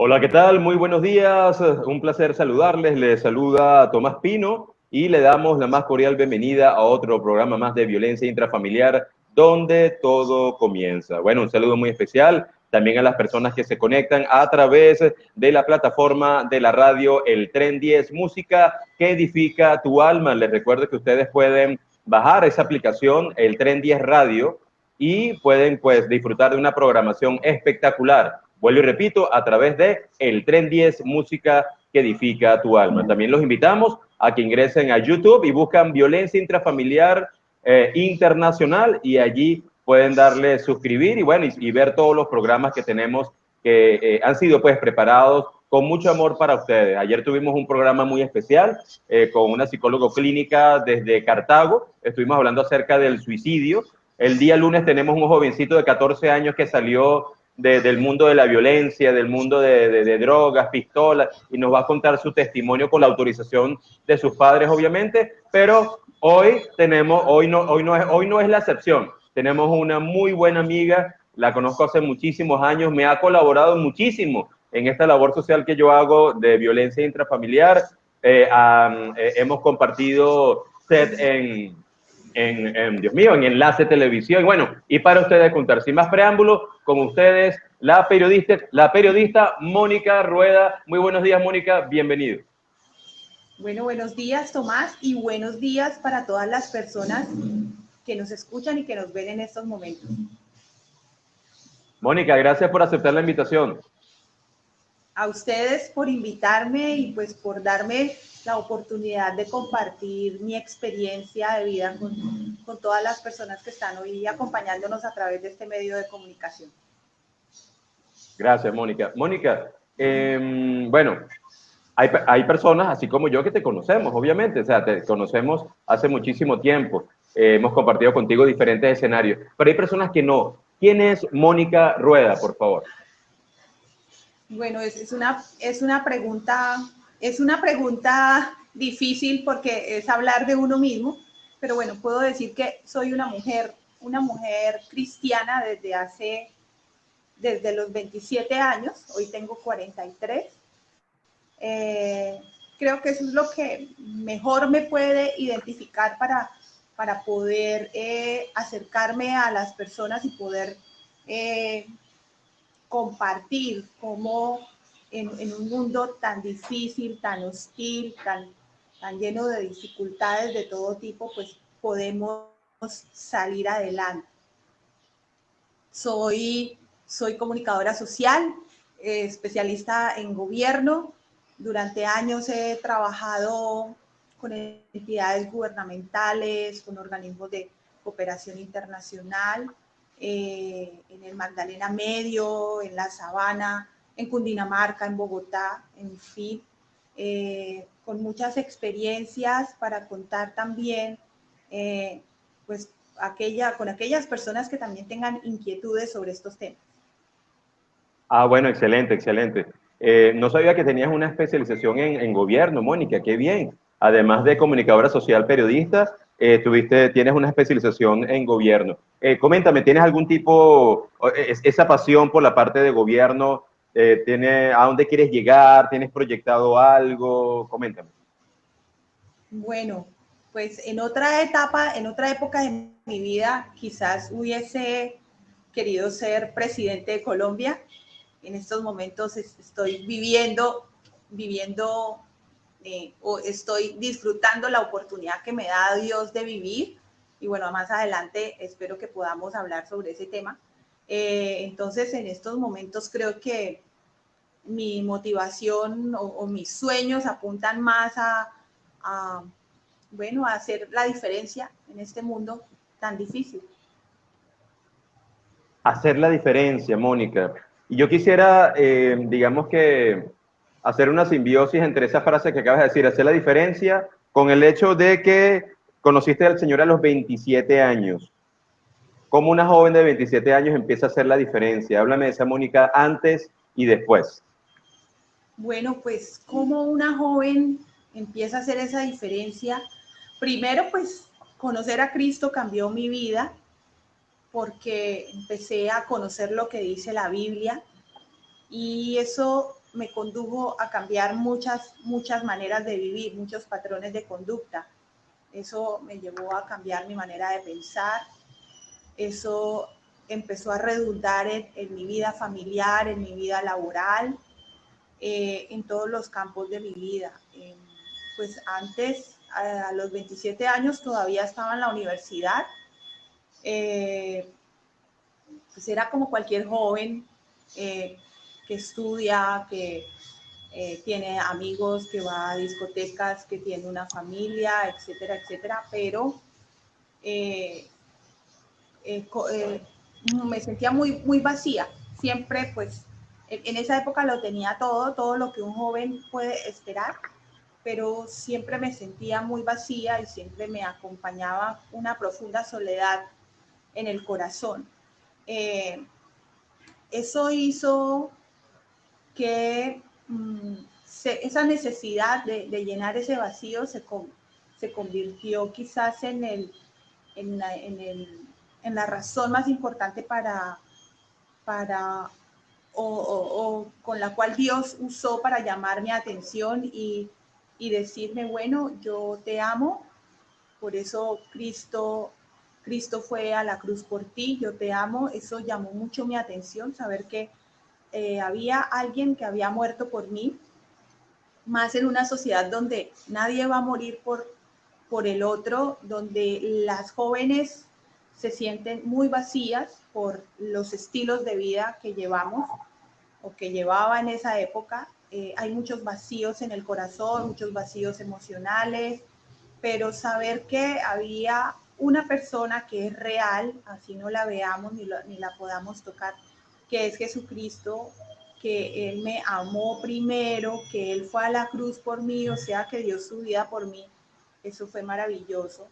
Hola, ¿qué tal? Muy buenos días. Un placer saludarles. Les saluda Tomás Pino y le damos la más cordial bienvenida a otro programa más de violencia intrafamiliar donde todo comienza. Bueno, un saludo muy especial también a las personas que se conectan a través de la plataforma de la radio El Tren 10 Música que edifica tu alma. Les recuerdo que ustedes pueden bajar esa aplicación, El Tren 10 Radio, y pueden pues disfrutar de una programación espectacular. Vuelvo y repito, a través de El Tren 10 Música que edifica tu alma. También los invitamos a que ingresen a YouTube y buscan Violencia Intrafamiliar Internacional y allí pueden darle suscribir y bueno, y ver todos los programas que tenemos que han sido pues preparados con mucho amor para ustedes. Ayer tuvimos un programa muy especial con una psicóloga clínica desde Cartago. Estuvimos hablando acerca del suicidio. El día lunes tenemos un jovencito de 14 años que salió del mundo de la violencia, del mundo de drogas, pistolas, y nos va a contar su testimonio con la autorización de sus padres, obviamente, pero hoy no es la excepción. Tenemos una muy buena amiga, la conozco hace muchísimos años, me ha colaborado muchísimo en esta labor social que yo hago de violencia intrafamiliar. Hemos compartido set Dios mío, en Enlace Televisión. Bueno, y para ustedes contar, sin más preámbulo, con ustedes, la periodista Mónica Rueda. Muy buenos días, Mónica, bienvenido. Bueno, buenos días, Tomás, y buenos días para todas las personas que nos escuchan y que nos ven en estos momentos. Mónica, gracias por aceptar la invitación. A ustedes por invitarme y pues por darme la oportunidad de compartir mi experiencia de vida con todas las personas que están hoy acompañándonos a través de este medio de comunicación. Gracias, Mónica. Mónica, bueno, hay personas, así como yo, que te conocemos, obviamente, o sea, te conocemos hace muchísimo tiempo, hemos compartido contigo diferentes escenarios, pero hay personas que no. ¿Quién es Mónica Rueda, por favor? Bueno, es una pregunta difícil porque es hablar de uno mismo, pero bueno, puedo decir que soy una mujer cristiana desde los 27 años, hoy tengo 43. Creo que eso es lo que mejor me puede identificar para poder acercarme a las personas y poder compartir cómo en un mundo tan difícil, tan hostil, tan lleno de dificultades de todo tipo, pues podemos salir adelante. Soy comunicadora social, especialista en gobierno. Durante años he trabajado con entidades gubernamentales, con organismos de cooperación internacional, en el Magdalena Medio, en la Sabana, en Cundinamarca, en Bogotá, en fin, con muchas experiencias para contar también, pues, con aquellas personas que también tengan inquietudes sobre estos temas. Ah, bueno, excelente, excelente. No sabía que tenías una especialización en gobierno, Mónica, qué bien. Además de comunicadora social periodista, tienes una especialización en gobierno. Coméntame, ¿tienes algún tipo, esa pasión por la parte de gobierno, a dónde quieres llegar? ¿Tienes proyectado algo? Coméntame. Bueno, pues en otra época de mi vida, quizás hubiese querido ser presidente de Colombia. En estos momentos estoy viviendo o estoy disfrutando la oportunidad que me da Dios de vivir. Y bueno, más adelante espero que podamos hablar sobre ese tema. Entonces, en estos momentos creo que mi motivación o mis sueños apuntan más a hacer la diferencia en este mundo tan difícil. Hacer la diferencia, Mónica. Y yo quisiera, digamos que, hacer una simbiosis entre esa frase que acabas de decir, hacer la diferencia, con el hecho de que conociste al Señor a los 27 años. ¿Cómo una joven de 27 años empieza a hacer la diferencia? Háblame de esa Mónica antes y después. Bueno, pues como una joven empieza a hacer esa diferencia. Primero, pues conocer a Cristo cambió mi vida porque empecé a conocer lo que dice la Biblia y eso me condujo a cambiar muchas maneras de vivir, muchos patrones de conducta. Eso me llevó a cambiar mi manera de pensar. Eso empezó a redundar en mi vida familiar, en mi vida laboral, en todos los campos de mi vida. Pues antes, a los 27 años, todavía estaba en la universidad. Pues era como cualquier joven que estudia, que tiene amigos, que va a discotecas, que tiene una familia, etcétera, etcétera, pero me sentía muy vacía. Siempre, pues, en esa época lo tenía todo lo que un joven puede esperar, pero siempre me sentía muy vacía y siempre me acompañaba una profunda soledad en el corazón. Eso hizo que esa necesidad de llenar ese vacío se convirtió quizás en la razón más importante o con la cual Dios usó para llamar mi atención y decirme, bueno, yo te amo, por eso Cristo fue a la cruz por ti, yo te amo. Eso llamó mucho mi atención, saber que había alguien que había muerto por mí, más en una sociedad donde nadie va a morir por el otro, donde las jóvenes se sienten muy vacías por los estilos de vida que llevamos o que llevaba en esa época. Hay muchos vacíos en el corazón, muchos vacíos emocionales, pero saber que había una persona que es real, así no la veamos ni la podamos tocar, que es Jesucristo, que Él me amó primero, que Él fue a la cruz por mí, o sea, que dio su vida por mí. Eso fue maravilloso.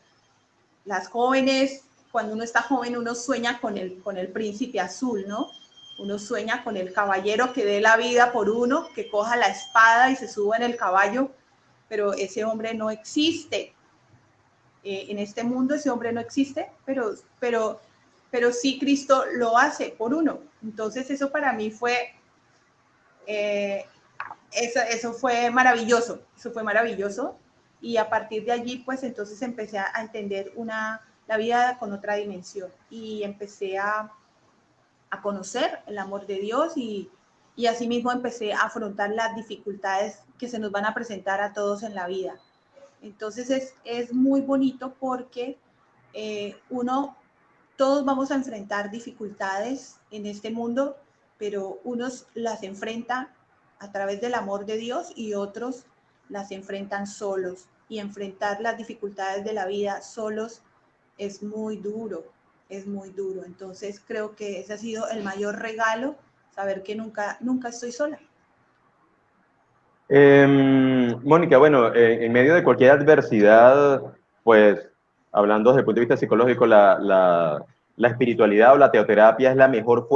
Las jóvenes, cuando uno está joven, uno sueña con el príncipe azul, ¿no? Uno sueña con el caballero que dé la vida por uno, que coja la espada y se suba en el caballo, pero ese hombre no existe. En este mundo ese hombre no existe, pero sí Cristo lo hace por uno. Entonces eso para mí fue, eso fue maravilloso, y a partir de allí pues entonces empecé a entender la vida con otra dimensión y empecé a conocer el amor de Dios y asimismo empecé a afrontar las dificultades que se nos van a presentar a todos en la vida. Entonces es muy bonito porque todos vamos a enfrentar dificultades en este mundo, pero unos las enfrentan a través del amor de Dios y otros las enfrentan solos. Y enfrentar las dificultades de la vida solos es muy duro, es muy duro. Entonces creo que ese ha sido el mayor regalo, saber que nunca estoy sola. Mónica, bueno, en medio de cualquier adversidad, pues hablando desde el punto de vista psicológico, la espiritualidad o la teoterapia es la mejor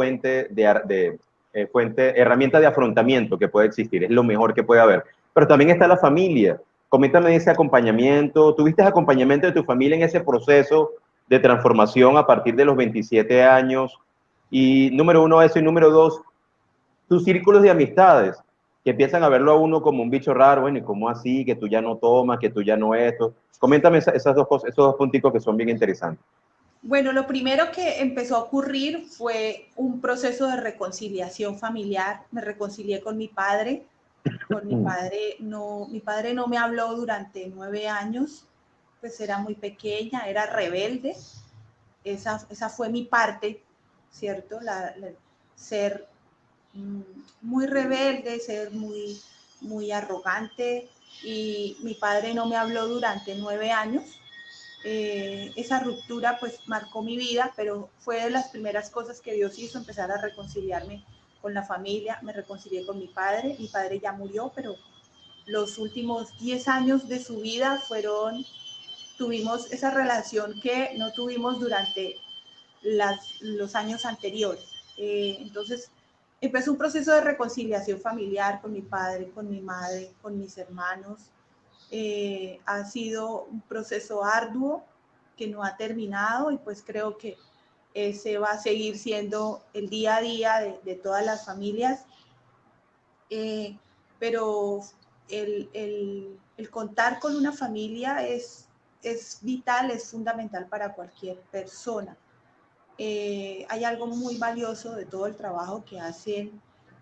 herramienta de afrontamiento que puede existir, es lo mejor que puede haber. Pero también está la familia. Coméntame ese acompañamiento. ¿Tuviste acompañamiento de tu familia en ese proceso de transformación a partir de los 27 años? Y número uno, eso, y número dos, tus círculos de amistades, que empiezan a verlo a uno como un bicho raro, bueno, y cómo así, que tú ya no tomas, que tú ya no esto. Coméntame esas dos cosas, esos dos punticos que son bien interesantes. Bueno, lo primero que empezó a ocurrir fue un proceso de reconciliación familiar. Me reconcilié con mi padre. Con mi padre no me habló durante 9 años, pues era muy pequeña, era rebelde. Esa fue mi parte, ¿cierto? Ser muy rebelde, ser muy arrogante. Y mi padre no me habló durante 9 años. Esa ruptura pues marcó mi vida, pero fue de las primeras cosas que Dios hizo, empezar a reconciliarme con la familia. Me reconcilié con mi padre ya murió, pero los últimos 10 años de su vida tuvimos esa relación que no tuvimos durante los años anteriores. Entonces empezó un proceso de reconciliación familiar con mi padre, con mi madre, con mis hermanos. Ha sido un proceso arduo que no ha terminado y pues creo que ese va a seguir siendo el día a día de todas las familias. pero el contar con una familia es vital, es fundamental para cualquier persona. Hay algo muy valioso de todo el trabajo que hacen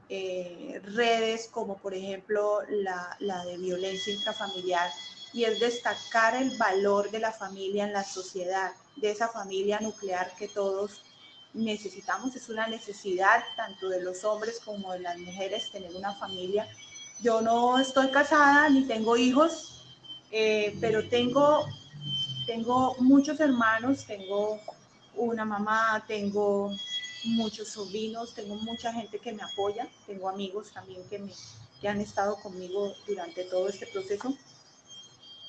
redes como por ejemplo la de violencia intrafamiliar, y es destacar el valor de la familia en la sociedad, de esa familia nuclear que todos necesitamos. Es una necesidad tanto de los hombres como de las mujeres tener una familia. Yo no estoy casada ni tengo hijos, pero tengo muchos hermanos, tengo una mamá, tengo muchos sobrinos, tengo mucha gente que me apoya, tengo amigos también que han estado conmigo durante todo este proceso.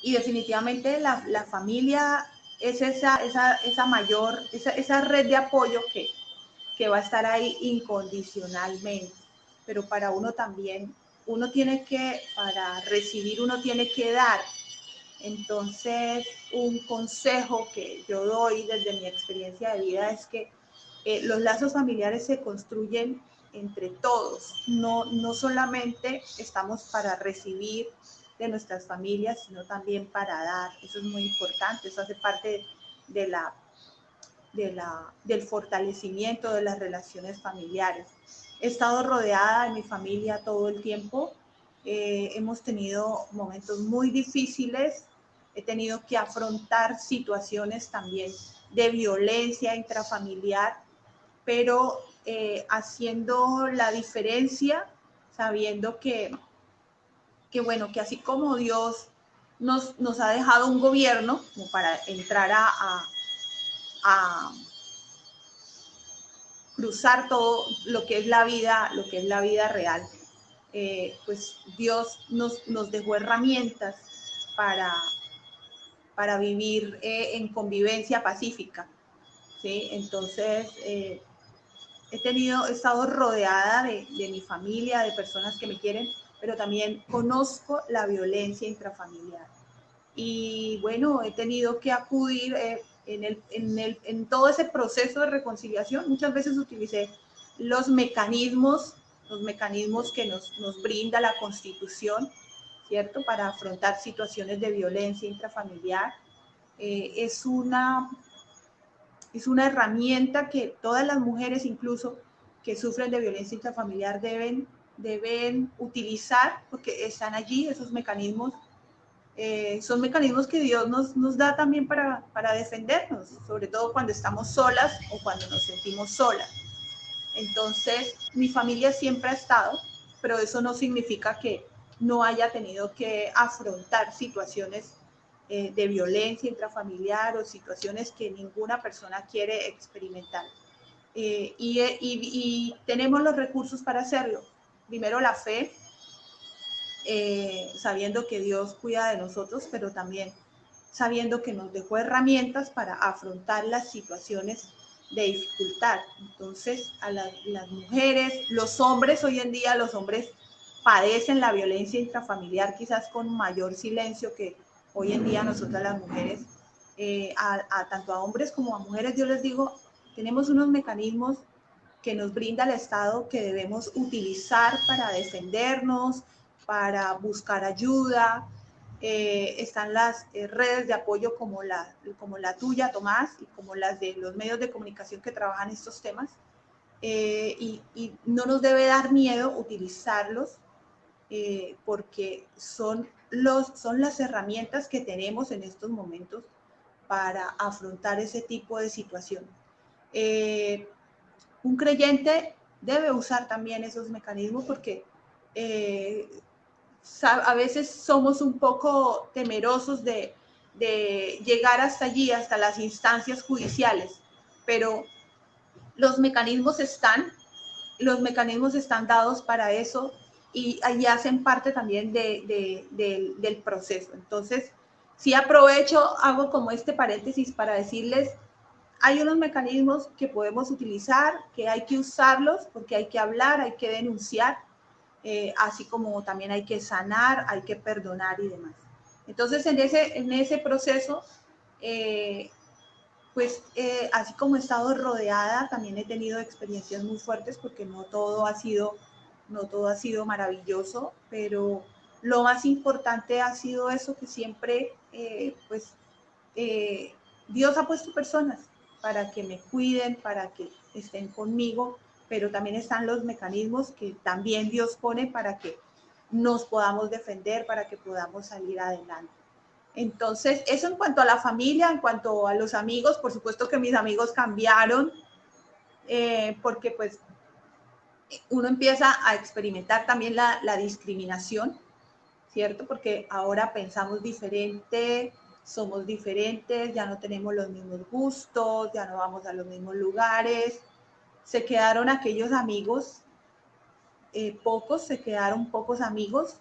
Y definitivamente la familia es esa mayor, esa red de apoyo que va a estar ahí incondicionalmente. Pero para uno también, uno tiene que, para recibir, uno tiene que dar. Entonces, un consejo que yo doy desde mi experiencia de vida es que los lazos familiares se construyen entre todos. No solamente estamos para recibir de nuestras familias, sino también para dar. Eso es muy importante, eso hace parte del fortalecimiento de las relaciones familiares. He estado rodeada de mi familia todo el tiempo. Hemos tenido momentos muy difíciles. He tenido que afrontar situaciones también de violencia intrafamiliar, pero haciendo la diferencia, sabiendo bueno, que así como Dios nos ha dejado un gobierno como para entrar a cruzar todo lo que es la vida real, pues Dios nos dejó herramientas para vivir en convivencia pacífica, ¿sí? Entonces, he estado rodeada de mi familia, de personas que me quieren, pero también conozco la violencia intrafamiliar. Y bueno, he tenido que acudir en todo ese proceso de reconciliación. Muchas veces utilicé los mecanismos que nos brinda la Constitución, ¿cierto? Para afrontar situaciones de violencia intrafamiliar. Es una herramienta que todas las mujeres, incluso que sufren de violencia intrafamiliar, deben utilizar, porque están allí esos mecanismos. Son mecanismos que Dios nos da también para defendernos, sobre todo cuando estamos solas o cuando nos sentimos solas. Entonces, mi familia siempre ha estado, pero eso no significa que no haya tenido que afrontar situaciones de violencia intrafamiliar o situaciones que ninguna persona quiere experimentar. Y tenemos los recursos para hacerlo. Primero, la fe, sabiendo que Dios cuida de nosotros, pero también sabiendo que nos dejó herramientas para afrontar las situaciones de dificultad. Entonces, a las mujeres, los hombres, hoy en día los hombres padecen la violencia intrafamiliar quizás con mayor silencio que hoy en día nosotras las mujeres. Tanto a hombres como a mujeres, yo les digo, tenemos unos mecanismos que nos brinda el Estado que debemos utilizar para defendernos, para buscar ayuda. Están las redes de apoyo como la tuya, Tomás, y como las de los medios de comunicación que trabajan estos temas. Y no nos debe dar miedo utilizarlos, porque son las herramientas que tenemos en estos momentos para afrontar ese tipo de situación. Un creyente debe usar también esos mecanismos porque a veces somos un poco temerosos de llegar hasta allí, hasta las instancias judiciales, pero los mecanismos están dados para eso y hacen parte también del proceso. Entonces, sí aprovecho, hago como este paréntesis para decirles, hay unos mecanismos que podemos utilizar, que hay que usarlos porque hay que hablar, hay que denunciar, así como también hay que sanar, hay que perdonar y demás. Entonces, en ese proceso, así como he estado rodeada, también he tenido experiencias muy fuertes porque no todo ha sido no todo ha sido maravilloso, pero lo más importante ha sido eso, que siempre, Dios ha puesto personas para que me cuiden, para que estén conmigo, pero también están los mecanismos que también Dios pone para que nos podamos defender, para que podamos salir adelante. Entonces, eso en cuanto a la familia. En cuanto a los amigos, por supuesto que mis amigos cambiaron, porque pues uno empieza a experimentar también la discriminación, ¿cierto? Porque ahora pensamos diferente, somos diferentes, ya no tenemos los mismos gustos, ya no vamos a los mismos lugares. Se quedaron aquellos amigos, se quedaron pocos amigos,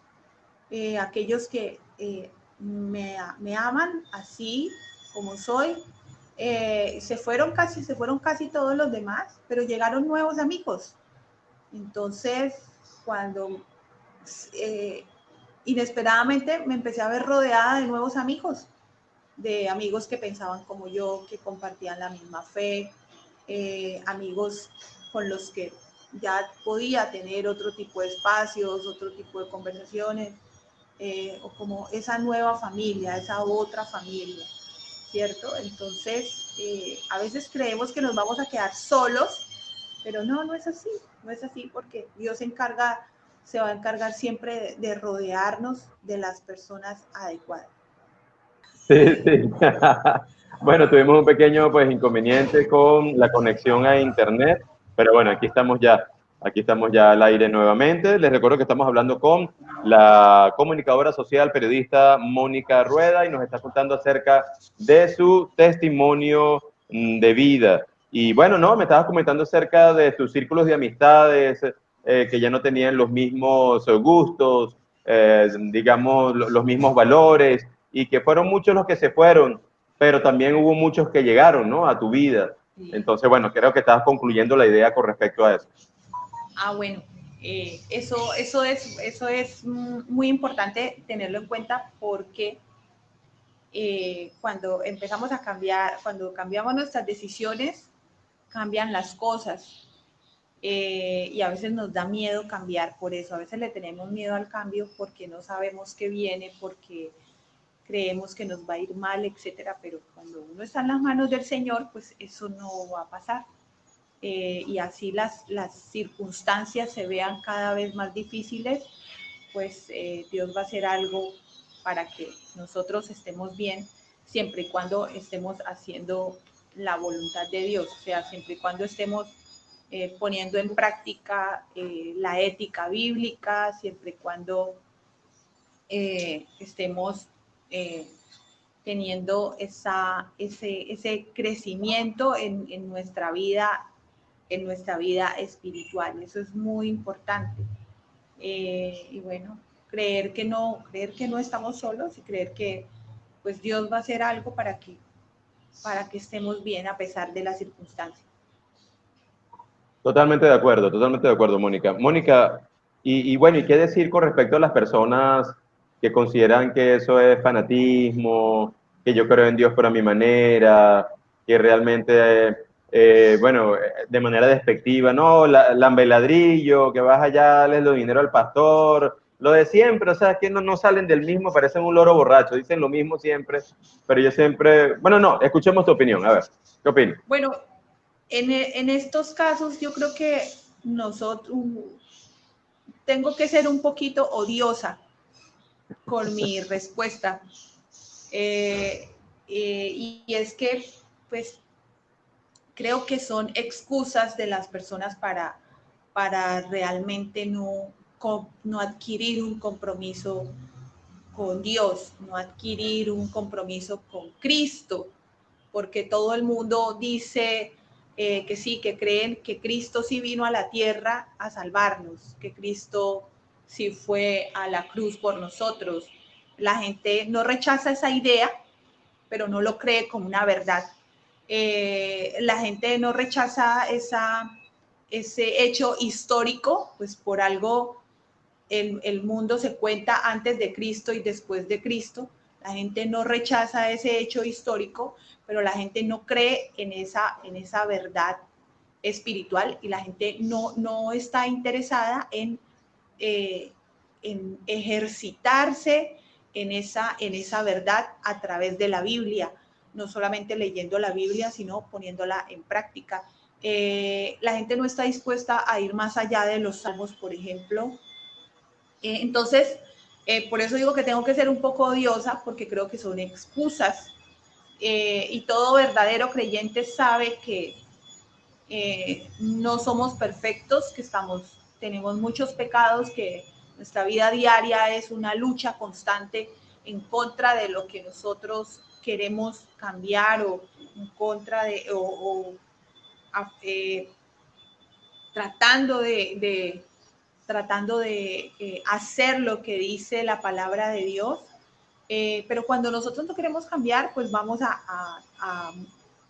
aquellos que me aman así como soy. Se fueron casi todos los demás, pero llegaron nuevos amigos. Entonces, cuando inesperadamente me empecé a ver rodeada de nuevos amigos, de amigos que pensaban como yo, que compartían la misma fe, amigos con los que ya podía tener otro tipo de espacios, otro tipo de conversaciones, o como esa nueva familia, esa otra familia, ¿cierto? Entonces, a veces creemos que nos vamos a quedar solos, pero no es así, no es así, porque Dios se va a encargar siempre de rodearnos de las personas adecuadas. Sí, sí. Bueno, tuvimos un pequeño pues inconveniente con la conexión a internet, pero bueno, aquí estamos ya al aire nuevamente. Les recuerdo que estamos hablando con la comunicadora social, periodista Mónica Rueda, y nos está contando acerca de su testimonio de vida. Y bueno, no, me estabas comentando acerca de tus círculos de amistades, que ya no tenían los mismos gustos, digamos, los mismos valores, y que fueron muchos los que se fueron, pero también hubo muchos que llegaron, ¿no?, a tu vida. Entonces, bueno, creo que estabas concluyendo la idea con respecto a eso. Bueno, eso es muy importante tenerlo en cuenta, porque cuando empezamos a cambiar, cuando cambiamos nuestras decisiones, cambian las cosas. Y a veces nos da miedo cambiar por eso. A veces le tenemos miedo al cambio porque no sabemos qué viene, porque creemos que nos va a ir mal, etcétera. Pero cuando uno está en las manos del Señor, pues eso no va a pasar. Y así las circunstancias se vean cada vez más difíciles, pues Dios va a hacer algo para que nosotros estemos bien, siempre y cuando estemos haciendo la voluntad de Dios, o sea, siempre y cuando estemos poniendo en práctica la ética bíblica, siempre y cuando estemos teniendo ese crecimiento en nuestra vida espiritual. Eso es muy importante. Y bueno, creer que no estamos solos, y creer que pues Dios va a hacer algo para que estemos bien a pesar de las circunstancias. Totalmente de acuerdo, Mónica. Mónica, y bueno, ¿y qué decir con respecto a las personas que consideran que eso es fanatismo, que yo creo en Dios pero a mi manera, que realmente, bueno, de manera despectiva, no, lambeladrillo, que vas allá, les doy dinero al pastor, lo de siempre, o sea, es que no salen del mismo, parecen un loro borracho, dicen lo mismo siempre, pero yo siempre, bueno, no, escuchemos tu opinión, a ver, ¿qué opinas? Bueno, en estos casos yo creo que nosotros, tengo que ser un poquito odiosa con mi respuesta. Y es que, pues, creo que son excusas de las personas para realmente no adquirir un compromiso con Dios, no adquirir un compromiso con Cristo, porque todo el mundo dice que sí, que creen que Cristo sí vino a la tierra a salvarnos, que Cristo sí fue a la cruz por nosotros. La gente no rechaza esa idea, pero no lo cree como una verdad. La gente no rechaza ese hecho histórico, pues por algo el mundo se cuenta antes de Cristo y después de Cristo. La gente no rechaza ese hecho histórico, pero la gente no cree en esa verdad espiritual, y la gente no está interesada en en ejercitarse en esa verdad a través de la Biblia, no solamente leyendo la Biblia, sino poniéndola en práctica. La gente no está dispuesta a ir más allá de los salmos, por ejemplo. Entonces, por eso digo que tengo que ser un poco odiosa, porque creo que son excusas. Y todo verdadero creyente sabe que no somos perfectos, que tenemos muchos pecados, que nuestra vida diaria es una lucha constante en contra de lo que nosotros queremos cambiar o en contra de, tratando de hacer lo que dice la palabra de Dios. Pero cuando nosotros no queremos cambiar, pues vamos a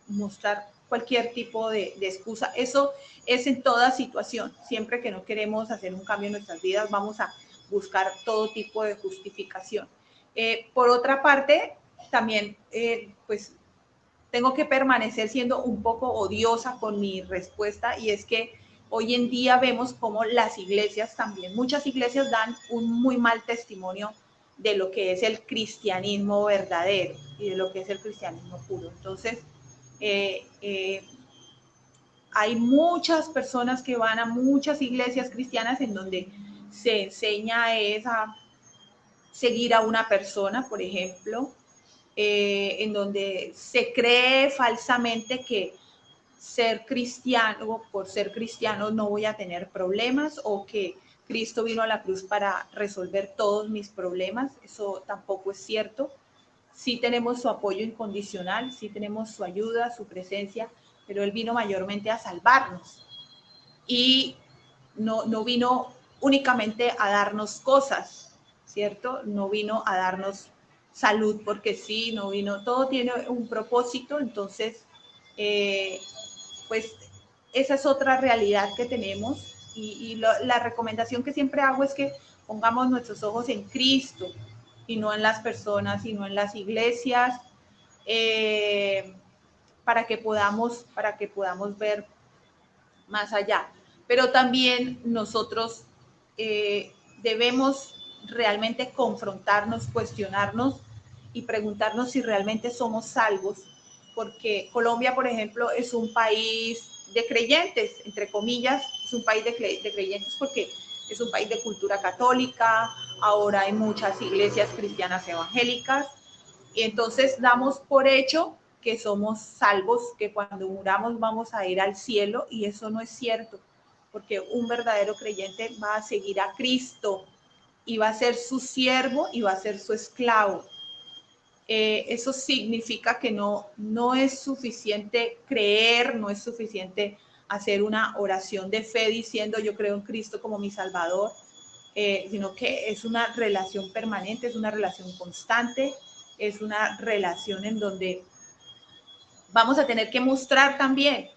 mostrar cualquier tipo de excusa. Eso es en toda situación. Siempre que no queremos hacer un cambio en nuestras vidas, vamos a buscar todo tipo de justificación. Por otra parte, también, pues, tengo que permanecer siendo un poco odiosa con mi respuesta, y es que hoy en día vemos como las iglesias también, muchas iglesias dan un muy mal testimonio de lo que es el cristianismo verdadero y de lo que es el cristianismo puro. Entonces, hay muchas personas que van a muchas iglesias cristianas en donde se enseña es a seguir a una persona, por ejemplo, en donde se cree falsamente que ser cristiano, por ser cristiano no voy a tener problemas, o que Cristo vino a la cruz para resolver todos mis problemas. Eso tampoco es cierto. Sí tenemos su apoyo incondicional, sí tenemos su ayuda, su presencia, pero Él vino mayormente a salvarnos. Y no vino únicamente a darnos cosas, ¿cierto? No vino a darnos salud porque sí, no vino, todo tiene un propósito. Entonces, pues esa es otra realidad que tenemos, y la recomendación que siempre hago es que pongamos nuestros ojos en Cristo y no en las personas, y no en las iglesias, para que podamos ver más allá. Pero también nosotros debemos realmente confrontarnos, cuestionarnos y preguntarnos si realmente somos salvos, porque Colombia, por ejemplo, es un país de creyentes, entre comillas, es un país de creyentes porque es un país de cultura católica. Ahora hay muchas iglesias cristianas evangélicas, y entonces damos por hecho que somos salvos, que cuando muramos vamos a ir al cielo, y eso no es cierto, porque un verdadero creyente va a seguir a Cristo y va a ser su siervo y va a ser su esclavo. Eso significa que no es suficiente creer, no es suficiente hacer una oración de fe diciendo yo creo en Cristo como mi Salvador, sino que es una relación permanente, es una relación constante, es una relación en donde vamos a tener que mostrar también,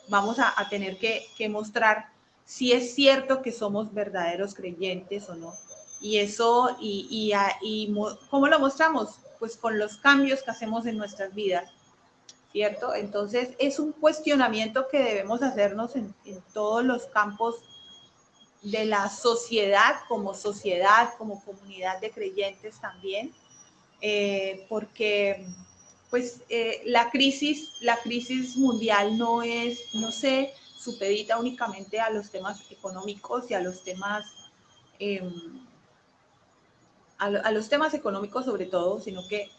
vamos a tener que mostrar si es cierto que somos verdaderos creyentes o no. Y eso, ¿cómo lo mostramos? Pues con los cambios que hacemos en nuestras vidas, ¿cierto? Entonces es un cuestionamiento que debemos hacernos en todos los campos de la sociedad, como comunidad de creyentes también, porque pues la crisis mundial no se supedita únicamente a los temas económicos y a los temas a los temas económicos sobre todo, sino que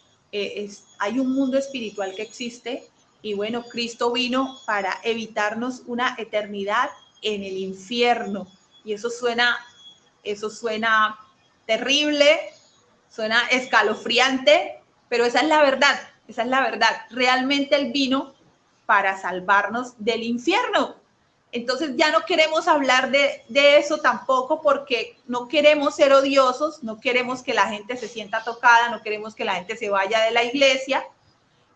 hay un mundo espiritual que existe, y bueno, Cristo vino para evitarnos una eternidad en el infierno, y eso suena terrible, suena escalofriante, pero esa es la verdad, realmente Él vino para salvarnos del infierno. Entonces ya no queremos hablar de eso tampoco, porque no queremos ser odiosos, no queremos que la gente se sienta tocada, no queremos que la gente se vaya de la iglesia,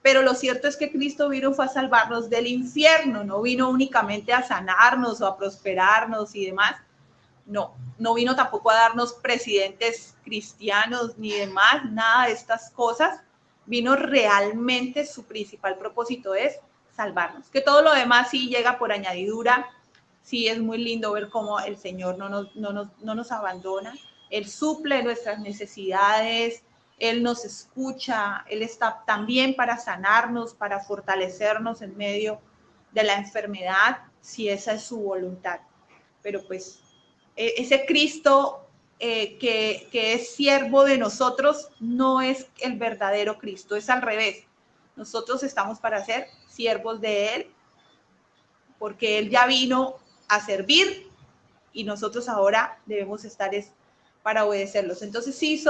pero lo cierto es que Cristo vino fue a salvarnos del infierno, no vino únicamente a sanarnos o a prosperarnos y demás. No vino tampoco a darnos presidentes cristianos ni demás, nada de estas cosas. Vino realmente, su principal propósito es salvarnos. Que todo lo demás sí llega por añadidura, sí es muy lindo ver cómo el Señor no nos abandona. Él suple nuestras necesidades, Él nos escucha, Él está también para sanarnos, para fortalecernos en medio de la enfermedad, si esa es su voluntad. Pero pues ese Cristo que es siervo de nosotros no es el verdadero Cristo, es al revés. Nosotros estamos para ser siervos de Él, porque Él ya vino a servir y nosotros ahora debemos estar para obedecerlos. Entonces sí,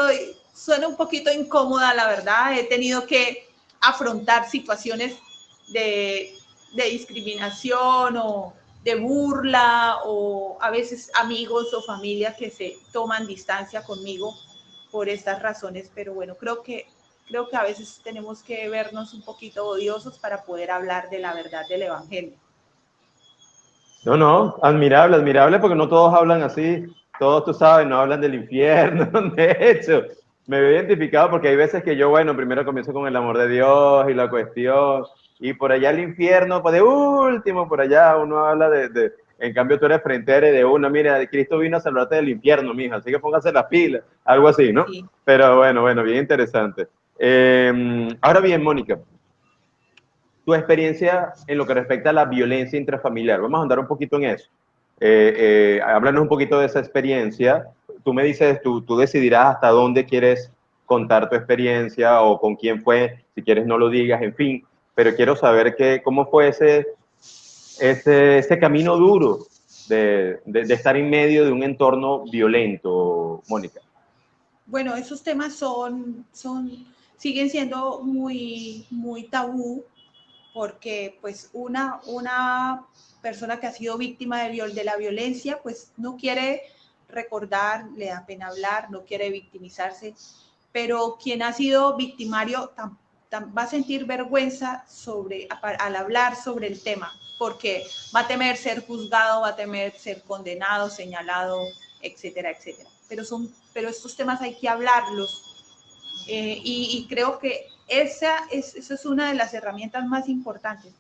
suena un poquito incómoda, la verdad. He tenido que afrontar situaciones de discriminación o de burla, o a veces amigos o familias que se toman distancia conmigo por estas razones, pero bueno, creo que a veces tenemos que vernos un poquito odiosos para poder hablar de la verdad del Evangelio. No, no, admirable, admirable, porque no todos hablan así, todos, tú sabes, no hablan del infierno. De hecho, me veo identificado porque hay veces que yo, bueno, primero comienzo con el amor de Dios y la cuestión, y por allá el infierno, pues de último, por allá uno habla en cambio tú eres frentera de una, mira, Cristo vino a salvarte del infierno, mija, así que póngase las pilas, algo así, ¿no? Sí. Pero bueno, bien interesante. Ahora bien, Mónica, tu experiencia en lo que respecta a la violencia intrafamiliar. Vamos a andar un poquito en eso. Háblanos un poquito de esa experiencia. Tú me dices, tú decidirás hasta dónde quieres contar tu experiencia o con quién fue, si quieres no lo digas, en fin, pero quiero saber cómo fue ese camino duro de estar en medio de un entorno violento, Mónica. Bueno, esos temas siguen siendo muy, muy tabú, porque pues una persona que ha sido víctima de la violencia, pues no quiere recordar, le da pena hablar, no quiere victimizarse, pero quien ha sido victimario va a sentir vergüenza al hablar sobre el tema, porque va a temer ser juzgado, va a temer ser condenado, señalado, etcétera, etcétera. Pero estos temas hay que hablarlos, y creo que esa es una de las herramientas más importantes.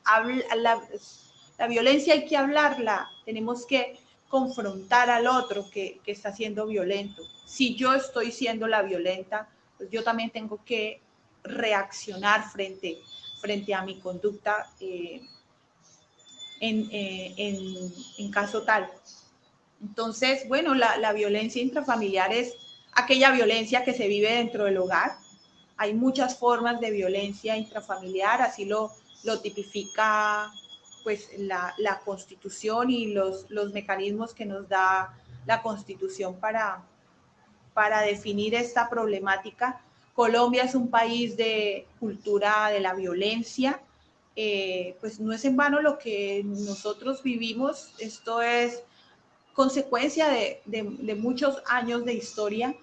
La violencia hay que hablarla, tenemos que confrontar al otro que está siendo violento. Si yo estoy siendo la violenta, pues yo también tengo que reaccionar frente a mi conducta en caso tal. Entonces, bueno, la violencia intrafamiliar es aquella violencia que se vive dentro del hogar. Hay muchas formas de violencia intrafamiliar, así lo tipifica pues la Constitución y los mecanismos que nos da la Constitución para definir esta problemática. Colombia es un país de cultura de la violencia, pues no es en vano lo que nosotros vivimos, esto es consecuencia de muchos años de historia.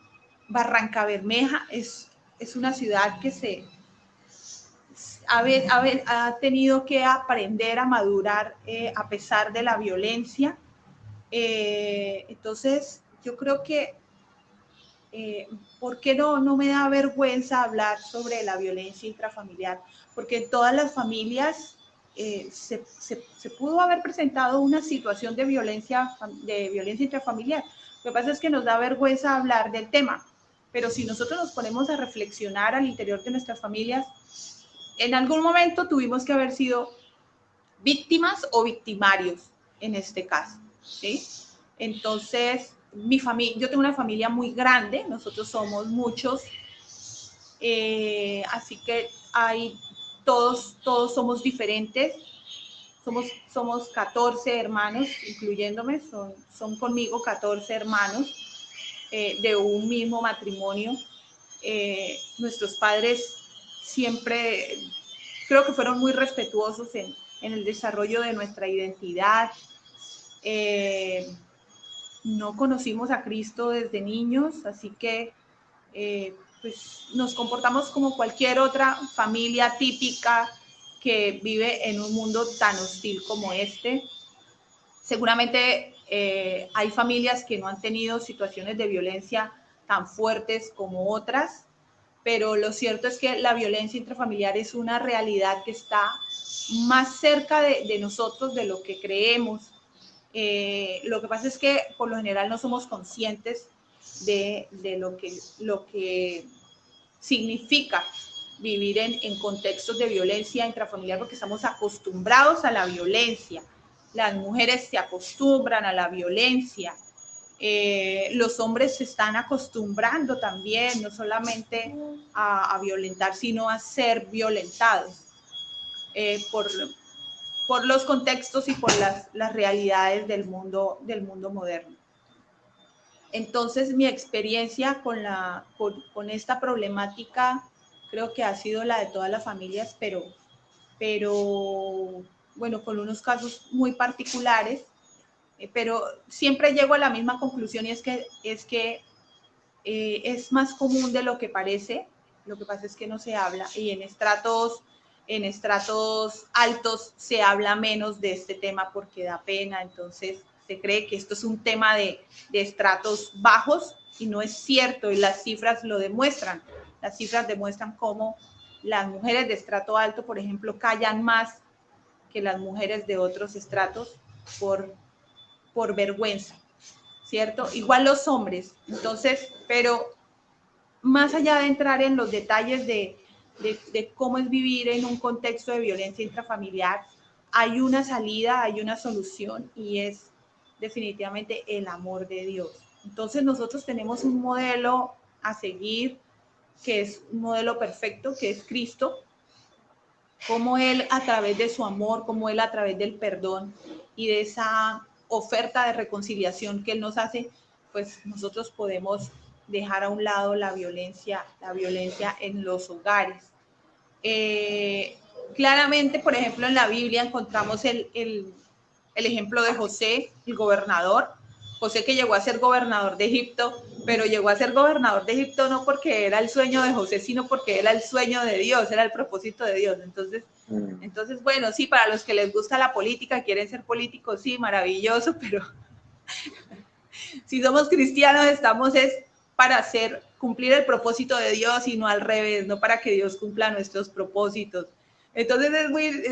Barrancabermeja es una ciudad que ha tenido que aprender a madurar a pesar de la violencia. Entonces, yo creo que, ¿por qué no me da vergüenza hablar sobre la violencia intrafamiliar? Porque en todas las familias se pudo haber presentado una situación de violencia intrafamiliar. Lo que pasa es que nos da vergüenza hablar del tema, pero si nosotros nos ponemos a reflexionar al interior de nuestras familias, en algún momento tuvimos que haber sido víctimas o victimarios en este caso, ¿sí? Entonces, yo tengo una familia muy grande, nosotros somos muchos, así que todos somos diferentes, somos 14 hermanos, incluyéndome, son conmigo 14 hermanos de un mismo matrimonio. Nuestros padres siempre creo que fueron muy respetuosos en el desarrollo de nuestra identidad. No conocimos a Cristo desde niños, así que pues nos comportamos como cualquier otra familia típica que vive en un mundo tan hostil como este. Seguramente hay familias que no han tenido situaciones de violencia tan fuertes como otras, pero lo cierto es que la violencia intrafamiliar es una realidad que está más cerca de nosotros de lo que creemos. Lo que pasa es que por lo general no somos conscientes de lo que significa vivir en contextos de violencia intrafamiliar, porque estamos acostumbrados a la violencia. Las mujeres se acostumbran a la violencia. Los hombres se están acostumbrando también, no solamente a violentar, sino a ser violentados por los contextos y por las realidades del mundo moderno. Entonces, mi experiencia con esta problemática creo que ha sido la de todas las familias, pero bueno, con unos casos muy particulares, pero siempre llego a la misma conclusión, y es que es más común de lo que parece. Lo que pasa es que no se habla, y en estratos altos se habla menos de este tema porque da pena. Entonces se cree que esto es un tema de estratos bajos, y no es cierto, y las cifras lo demuestran. Las cifras demuestran cómo las mujeres de estrato alto, por ejemplo, callan más que las mujeres de otros estratos por vergüenza, ¿cierto? Igual los hombres. Entonces, pero más allá de entrar en los detalles de cómo es vivir en un contexto de violencia intrafamiliar, hay una salida, hay una solución, y es definitivamente el amor de Dios. Entonces nosotros tenemos un modelo a seguir, que es un modelo perfecto, que es Cristo, como Él a través de su amor, como Él a través del perdón y de esa oferta de reconciliación que Él nos hace, pues nosotros podemos dejar a un lado la violencia en los hogares. Claramente, por ejemplo, en la Biblia encontramos el ejemplo de José, el gobernador. José, que llegó a ser gobernador de Egipto, pero llegó a ser gobernador de Egipto no porque era el sueño de José, sino porque era el sueño de Dios, era el propósito de Dios. Entonces, bueno, sí, para los que les gusta la política, quieren ser políticos, sí, maravilloso, pero si somos cristianos, estamos para cumplir el propósito de Dios, y no al revés, no para que Dios cumpla nuestros propósitos. Entonces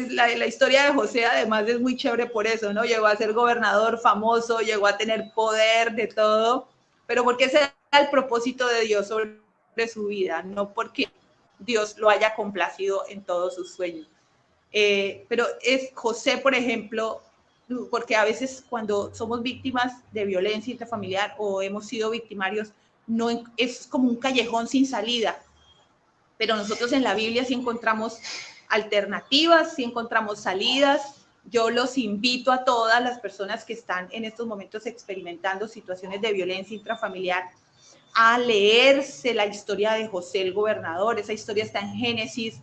la historia de José además es muy chévere por eso, ¿no? Llegó a ser gobernador famoso, llegó a tener poder de todo, pero porque ese era el propósito de Dios sobre su vida, no porque Dios lo haya complacido en todos sus sueños. Pero es José, por ejemplo, porque a veces cuando somos víctimas de violencia intrafamiliar o hemos sido victimarios, no es como un callejón sin salida, pero nosotros en la Biblia sí encontramos alternativas, sí encontramos salidas. Yo los invito a todas las personas que están en estos momentos experimentando situaciones de violencia intrafamiliar a leerse la historia de José el gobernador. Esa historia está en Génesis,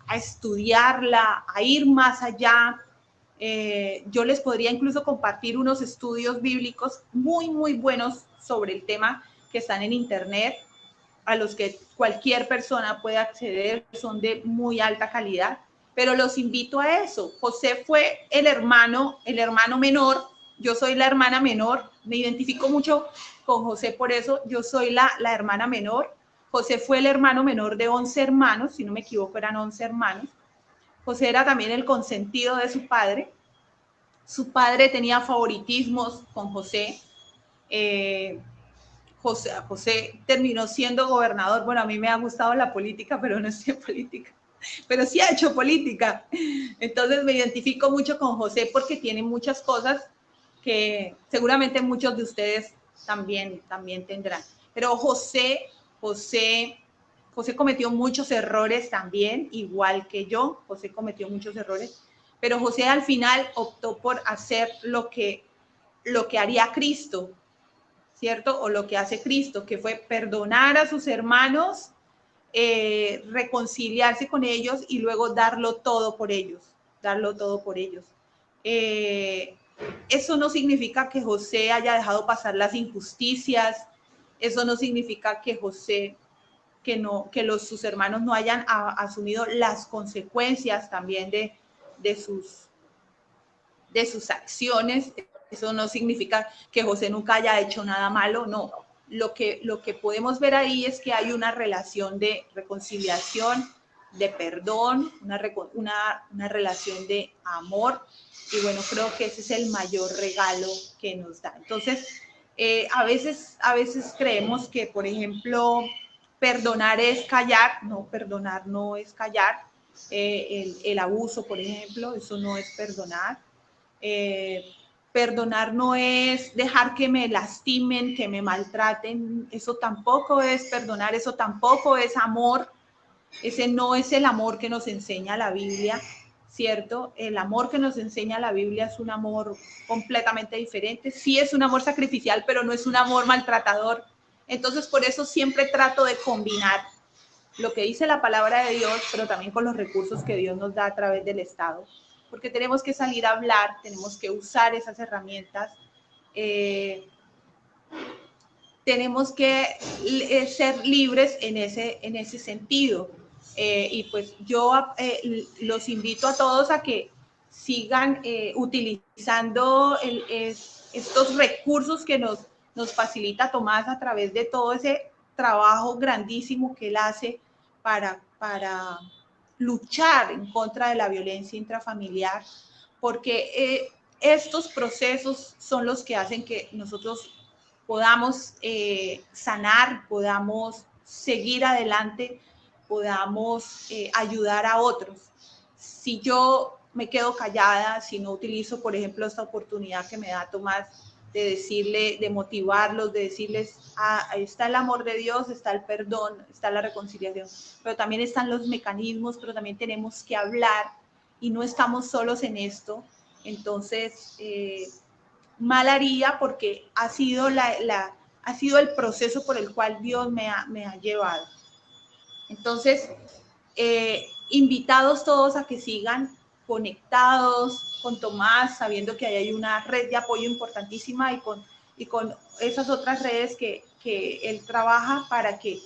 a estudiarla, a ir más allá. Yo les podría incluso compartir unos estudios bíblicos muy, muy buenos sobre el tema que están en internet, a los que cualquier persona puede acceder, son de muy alta calidad, pero los invito a eso. José fue el hermano menor, yo soy la hermana menor, me identifico mucho con José por eso, yo soy la hermana menor. José fue el hermano menor de 11 hermanos, si no me equivoco eran 11 hermanos. José era también el consentido de su padre. Su padre tenía favoritismos con José. José terminó siendo gobernador. Bueno, a mí me ha gustado la política, pero no estoy en política, pero sí ha hecho política. Entonces me identifico mucho con José porque tiene muchas cosas que seguramente muchos de ustedes también tendrán. Pero José cometió muchos errores también, igual que yo. José cometió muchos errores, pero José al final optó por hacer lo que haría Cristo, ¿cierto? O lo que hace Cristo, que fue perdonar a sus hermanos, reconciliarse con ellos y luego darlo todo por ellos. Eso no significa que José haya dejado pasar las injusticias, eso no significa que sus hermanos no hayan asumido las consecuencias también de sus acciones. Eso no significa que José nunca haya hecho nada malo, no. Lo que podemos ver ahí es que hay una relación de reconciliación, de perdón, una relación de amor. Y bueno, creo que ese es el mayor regalo que nos da. Entonces, a veces creemos que, por ejemplo, perdonar es callar. No, perdonar no es callar. El abuso, por ejemplo, eso no es perdonar. Perdonar no es dejar que me lastimen, que me maltraten. Eso tampoco es perdonar, eso tampoco es amor. Ese no es el amor que nos enseña la Biblia, ¿cierto? El amor que nos enseña la Biblia es un amor completamente diferente. Sí es un amor sacrificial, pero no es un amor maltratador. Entonces, por eso siempre trato de combinar lo que dice la palabra de Dios, pero también con los recursos que Dios nos da a través del Estado. Porque tenemos que salir a hablar, tenemos que usar esas herramientas. Tenemos que ser libres en ese sentido. Y pues yo los invito a todos a que sigan utilizando estos recursos que nos facilita Tomás a través de todo ese trabajo grandísimo que él hace para luchar en contra de la violencia intrafamiliar, porque estos procesos son los que hacen que nosotros podamos sanar, podamos seguir adelante, podamos ayudar a otros. Si yo me quedo callada, si no utilizo, por ejemplo, esta oportunidad que me da Tomás de decirle, de motivarlos, de decirles, ahí está el amor de Dios, está el perdón, está la reconciliación, pero también están los mecanismos, pero también tenemos que hablar y no estamos solos en esto. Entonces, mal haría porque ha sido el proceso por el cual Dios me ha llevado. Entonces, invitados todos a que sigan conectados con Tomás, sabiendo que hay una red de apoyo importantísima y con esas otras redes que él trabaja para que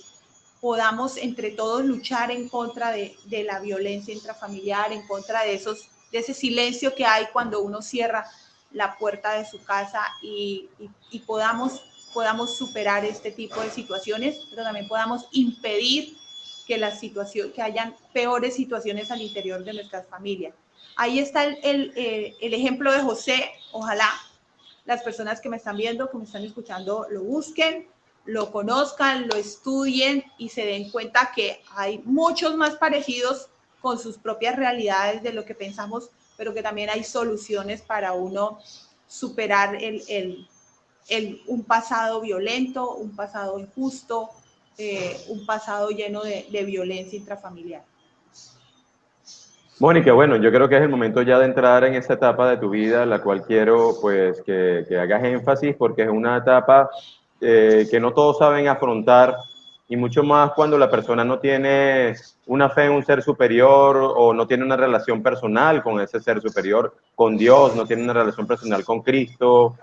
podamos entre todos luchar en contra de la violencia intrafamiliar, en contra de ese silencio que hay cuando uno cierra la puerta de su casa y podamos superar este tipo de situaciones, pero también podamos impedir que hayan peores situaciones al interior de nuestras familias. Ahí está el ejemplo de José. Ojalá las personas que me están viendo, que me están escuchando, lo busquen, lo conozcan, lo estudien y se den cuenta que hay muchos más parecidos con sus propias realidades de lo que pensamos, pero que también hay soluciones para uno superar un pasado violento, un pasado injusto, un pasado lleno de violencia intrafamiliar. Mónica, bueno, yo creo que es el momento ya de entrar en esa etapa de tu vida, la cual quiero pues que hagas énfasis porque es una etapa que no todos saben afrontar y mucho más cuando la persona no tiene una fe en un ser superior o no tiene una relación personal con ese ser superior, con Dios, no tiene una relación personal con Cristo.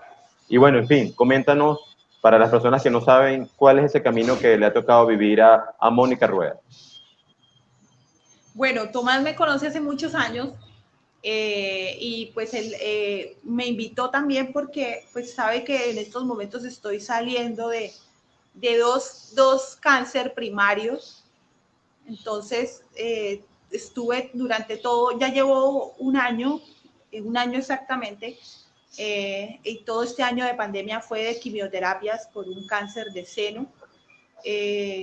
Y bueno, en fin, coméntanos para las personas que no saben cuál es ese camino que le ha tocado vivir a Mónica Rueda. Bueno, Tomás me conoce hace muchos años y pues él me invitó también porque pues sabe que en estos momentos estoy saliendo de dos cáncer primarios. Entonces estuve durante todo, ya llevo un año exactamente, y todo este año de pandemia fue de quimioterapias por un cáncer de seno,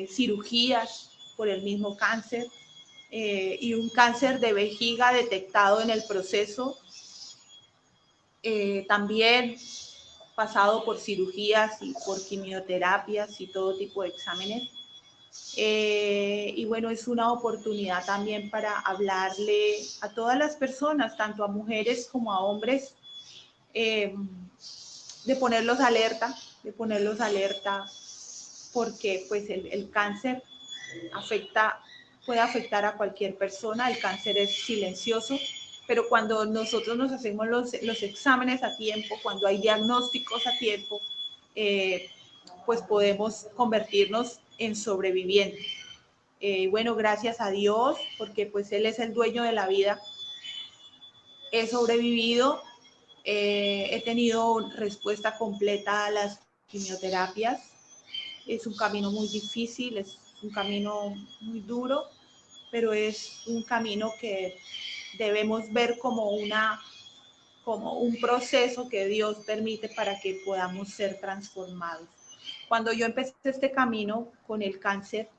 cirugías por el mismo cáncer, y un cáncer de vejiga detectado en el proceso. También pasado por cirugías y por quimioterapias y todo tipo de exámenes. Y bueno, es una oportunidad también para hablarle a todas las personas, tanto a mujeres como a hombres, de ponerlos alerta, porque pues el cáncer puede afectar a cualquier persona. El cáncer es silencioso, pero cuando nosotros nos hacemos los exámenes a tiempo, cuando hay diagnósticos a tiempo, pues podemos convertirnos en sobrevivientes. Bueno, gracias a Dios, porque pues Él es el dueño de la vida. He sobrevivido, he tenido respuesta completa a las quimioterapias. Es un camino muy difícil, es un camino muy duro, pero es un camino que debemos ver como un proceso que Dios permite para que podamos ser transformados. Cuando yo empecé este camino con el cáncer,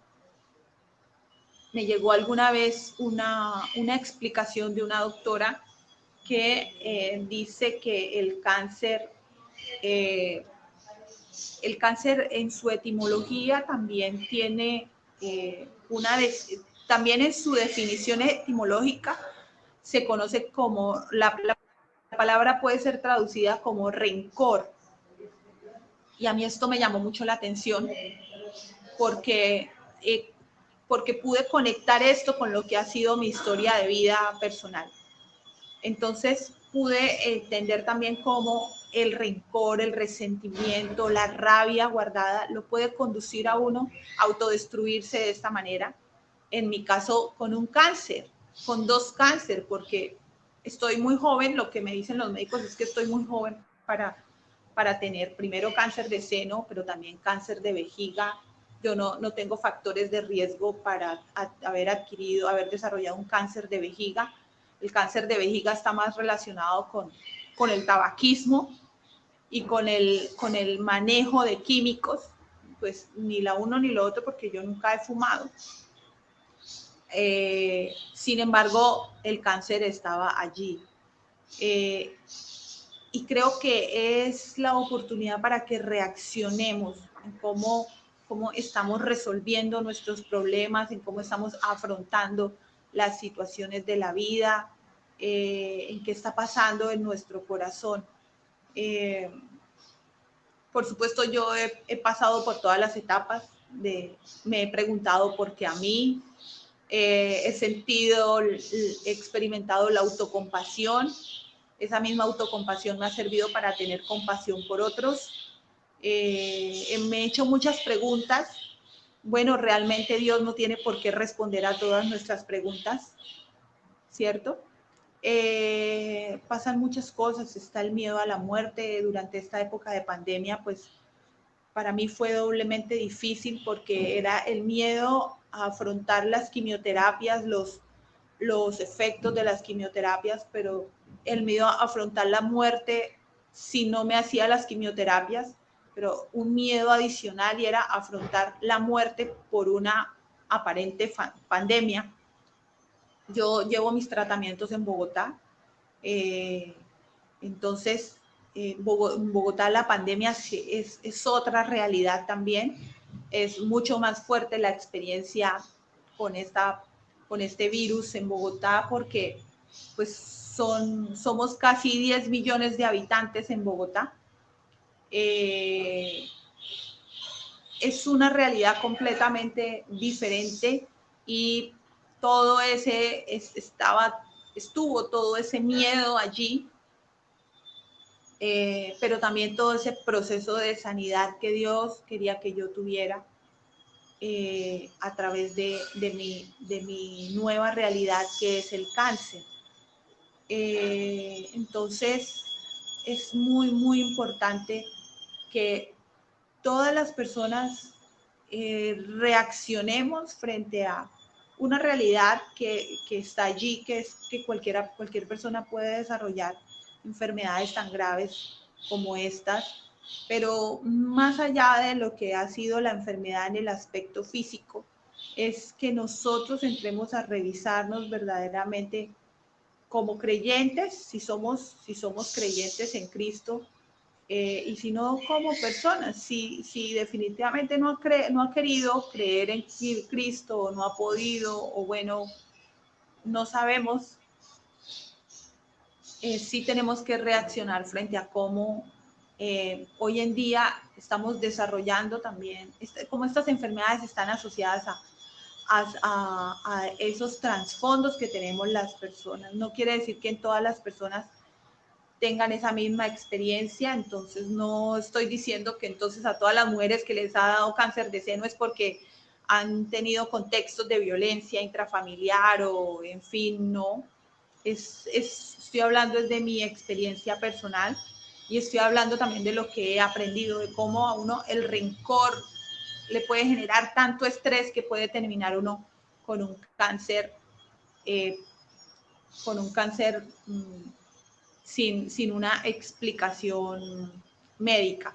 me llegó alguna vez una explicación de una doctora que dice que el cáncer en su etimología también tiene también en su definición etimológica se conoce como, la palabra puede ser traducida como rencor. Y a mí esto me llamó mucho la atención porque, porque pude conectar esto con lo que ha sido mi historia de vida personal. Entonces pude entender también cómo el rencor, el resentimiento, la rabia guardada lo puede conducir a uno a autodestruirse de esta manera. En mi caso, con un cáncer, con 2 cánceres, porque estoy muy joven, lo que me dicen los médicos es que estoy muy joven para tener primero cáncer de seno, pero también cáncer de vejiga. Yo no tengo factores de riesgo para haber desarrollado un cáncer de vejiga. El cáncer de vejiga está más relacionado con el tabaquismo y con el manejo de químicos, pues ni la uno ni lo otro porque yo nunca he fumado. Sin embargo, el cáncer estaba allí. Y creo que es la oportunidad para que reaccionemos en cómo estamos resolviendo nuestros problemas, en cómo estamos afrontando las situaciones de la vida, en qué está pasando en nuestro corazón. Por supuesto, yo he pasado por todas las etapas, me he preguntado por qué a mí, he experimentado la autocompasión. Esa misma autocompasión me ha servido para tener compasión por otros. Me he hecho muchas preguntas. Bueno, realmente Dios no tiene por qué responder a todas nuestras preguntas, ¿cierto? Pasan muchas cosas, está el miedo a la muerte. Durante esta época de pandemia, pues para mí fue doblemente difícil porque era el miedo a afrontar las quimioterapias, los efectos de las quimioterapias, pero el miedo a afrontar la muerte si no me hacía las quimioterapias, pero un miedo adicional y era afrontar la muerte por una aparente pandemia. Yo llevo mis tratamientos en Bogotá, entonces en Bogotá la pandemia es otra realidad también, es mucho más fuerte la experiencia con este virus en Bogotá porque pues somos casi 10 millones de habitantes en Bogotá. Es una realidad completamente diferente y todo estuvo todo ese miedo allí, pero también todo ese proceso de sanidad que Dios quería que yo tuviera a través de mi nueva realidad que es el cáncer. Entonces es muy, muy importante que todas las personas reaccionemos frente a una realidad que está allí, que es que cualquier persona puede desarrollar enfermedades tan graves como estas, pero más allá de lo que ha sido la enfermedad en el aspecto físico, es que nosotros entremos a revisarnos verdaderamente como creyentes, si somos creyentes en Cristo, y si no como personas, si definitivamente no ha querido creer en Cristo o no ha podido o bueno, no sabemos, sí tenemos que reaccionar frente a cómo hoy en día estamos desarrollando también, cómo estas enfermedades están asociadas a esos trasfondos que tenemos las personas. No quiere decir que en todas las personas tengan esa misma experiencia, entonces no estoy diciendo que entonces a todas las mujeres que les ha dado cáncer de seno es porque han tenido contextos de violencia intrafamiliar o en fin, no. Estoy hablando desde mi experiencia personal y estoy hablando también de lo que he aprendido, de cómo a uno el rencor le puede generar tanto estrés que puede terminar uno con un cáncer, sin una explicación médica.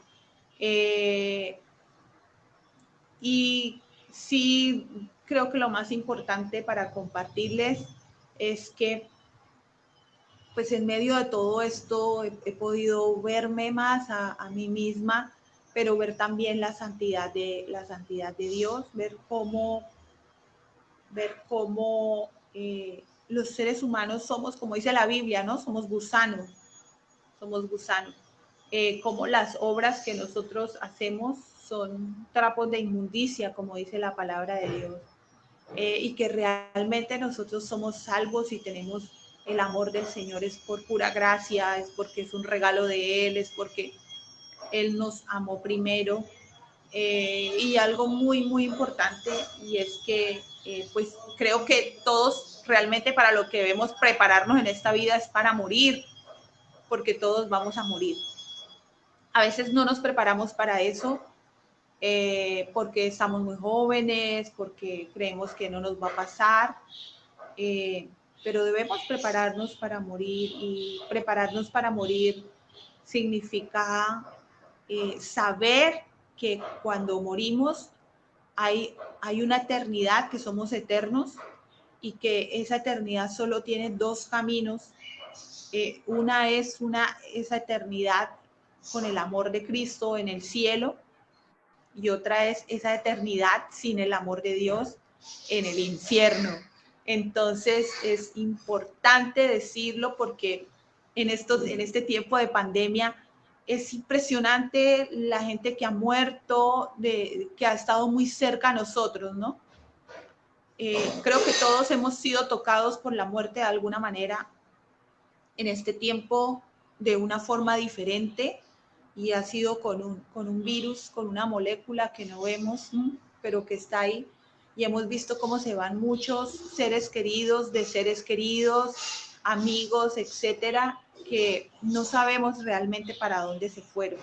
Y sí, creo que lo más importante para compartirles es que pues en medio de todo esto he podido verme más a mí misma, pero ver también la santidad de Dios, ver cómo los seres humanos somos, como dice la Biblia, ¿no? Somos gusanos. Como las obras que nosotros hacemos son trapos de inmundicia, como dice la palabra de Dios. Y que realmente nosotros somos salvos y tenemos el amor del Señor es por pura gracia, es porque es un regalo de Él, es porque Él nos amó primero. Y algo muy, muy importante, y es que pues creo que todos realmente para lo que debemos prepararnos en esta vida es para morir, porque todos vamos a morir. A veces no nos preparamos para eso, porque estamos muy jóvenes, porque creemos que no nos va a pasar, pero debemos prepararnos para morir, y prepararnos para morir significa saber que cuando morimos hay una eternidad, que somos eternos y que esa eternidad solo tiene dos caminos. Una es esa eternidad con el amor de Cristo en el cielo, y otra es esa eternidad sin el amor de Dios en el infierno. Entonces es importante decirlo porque en este tiempo de pandemia es impresionante la gente que ha muerto, que ha estado muy cerca a nosotros, ¿no? Creo que todos hemos sido tocados por la muerte de alguna manera en este tiempo, de una forma diferente, y ha sido con un virus, con una molécula que no vemos, pero que está ahí. Y hemos visto cómo se van muchos seres queridos, de seres queridos, amigos, etcétera, que no sabemos realmente para dónde se fueron.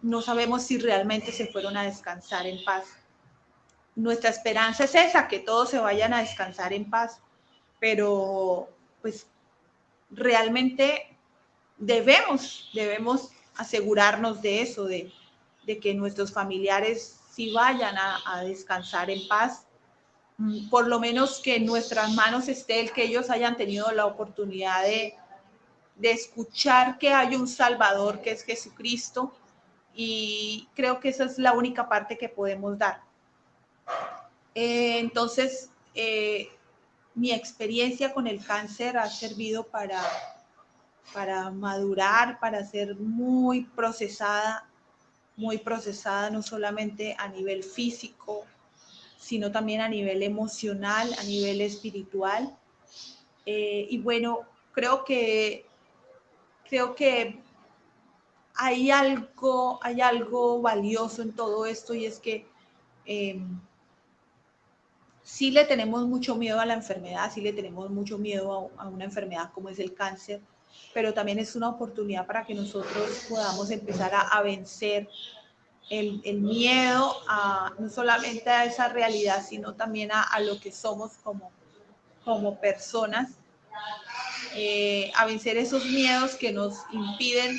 No sabemos si realmente se fueron a descansar en paz. Nuestra esperanza es esa, que todos se vayan a descansar en paz, pero pues realmente debemos asegurarnos de eso, de que nuestros familiares sí vayan a descansar en paz. Por lo menos que en nuestras manos esté el que ellos hayan tenido la oportunidad de escuchar que hay un Salvador, que es Jesucristo, y creo que esa es la única parte que podemos dar. Entonces, mi experiencia con el cáncer ha servido para madurar, para ser muy procesada, no solamente a nivel físico, sino también a nivel emocional, a nivel espiritual. Y bueno, creo que hay algo valioso en todo esto, y es que sí le tenemos mucho miedo a la enfermedad, sí le tenemos mucho miedo a una enfermedad como es el cáncer, pero también es una oportunidad para que nosotros podamos empezar a vencer el miedo, no solamente a esa realidad, sino también a lo que somos como personas, a vencer esos miedos que nos impiden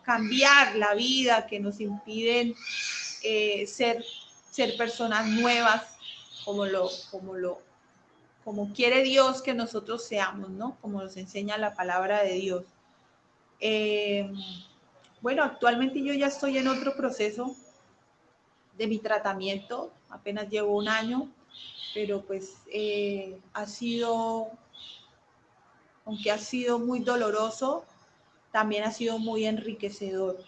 cambiar la vida, que nos impiden ser personas nuevas, como quiere Dios que nosotros seamos, ¿no? Como nos enseña la palabra de Dios. Bueno, actualmente yo ya estoy en otro proceso de mi tratamiento, apenas llevo 1 año, pero pues aunque ha sido muy doloroso, también ha sido muy enriquecedor.